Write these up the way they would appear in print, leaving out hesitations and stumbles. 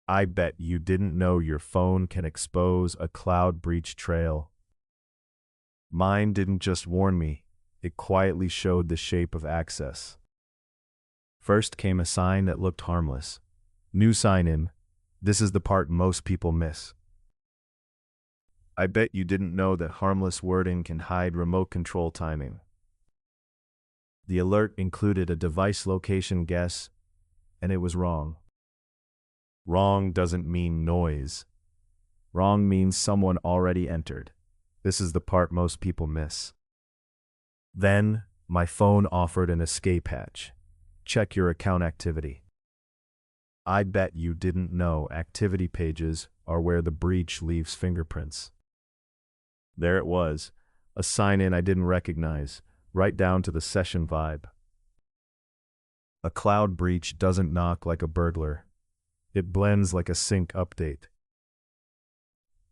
I bet you didn't know your phone can expose a cloud breach trail. Mine didn't just warn me, it quietly showed the shape of access. First came a sign that looked harmless. New sign-in. This is the part most people miss. I bet you didn't know that harmless wording can hide remote control timing. The alert included a device location guess, and it was wrong. Wrong doesn't mean noise. Wrong means someone already entered. This is the part most people miss. Then, my phone offered an escape hatch. Check your account activity. I bet you didn't know activity pages are where the breach leaves fingerprints. There it was, a sign-in I didn't recognize, right down to the session vibe. A cloud breach doesn't knock like a burglar. It blends like a sync update.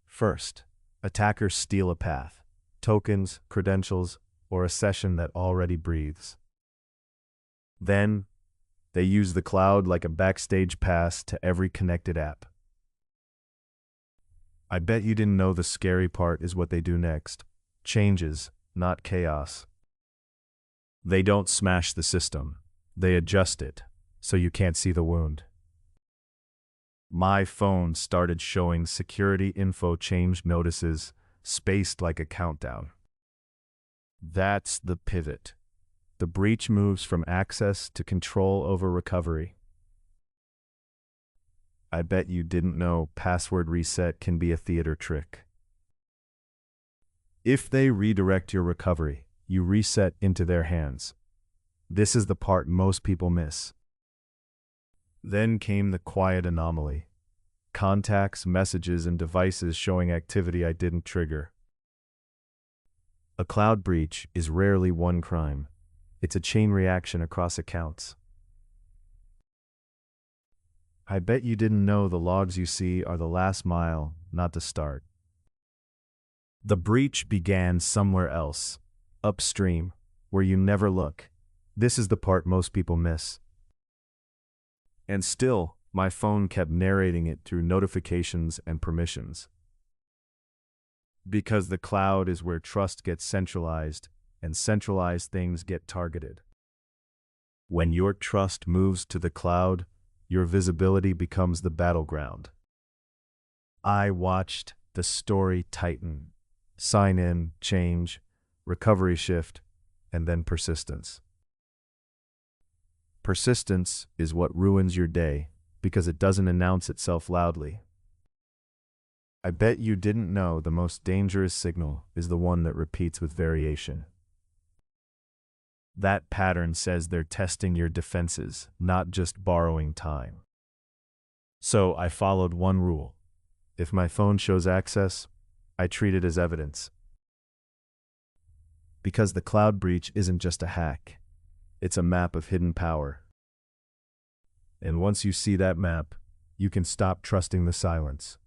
First, attackers steal a path, tokens, credentials, or a session that already breathes. Then, they use the cloud like a backstage pass to every connected app. I bet you didn't know the scary part is what they do next. Changes, not chaos. They don't smash the system. They adjust it, so you can't see the wound. My phone started showing security info change notices, spaced like a countdown. That's the pivot. The breach moves from access to control over recovery. I bet you didn't know password reset can be a theater trick. If they redirect your recovery, you reset into their hands. This is the part most people miss. Then came the quiet anomaly. Contacts, messages, and devices showing activity I didn't trigger. A cloud breach is rarely one crime. It's a chain reaction across accounts. I bet you didn't know the logs you see are the last mile, not the start. The breach began somewhere else, upstream, where you never look. This is the part most people miss. And still, my phone kept narrating it through notifications and permissions. Because the cloud is where trust gets centralized, and centralized things get targeted. When your trust moves to the cloud, your visibility becomes the battleground. I watched the story tighten. Sign in, change, recovery shift, and then persistence. Persistence is what ruins your day because it doesn't announce itself loudly. I bet you didn't know the most dangerous signal is the one that repeats with variation. That pattern says they're testing your defenses, not just borrowing time. So I followed one rule. If my phone shows access, I treat it as evidence. Because the cloud breach isn't just a hack. It's a map of hidden power. And once you see that map, you can stop trusting the silence.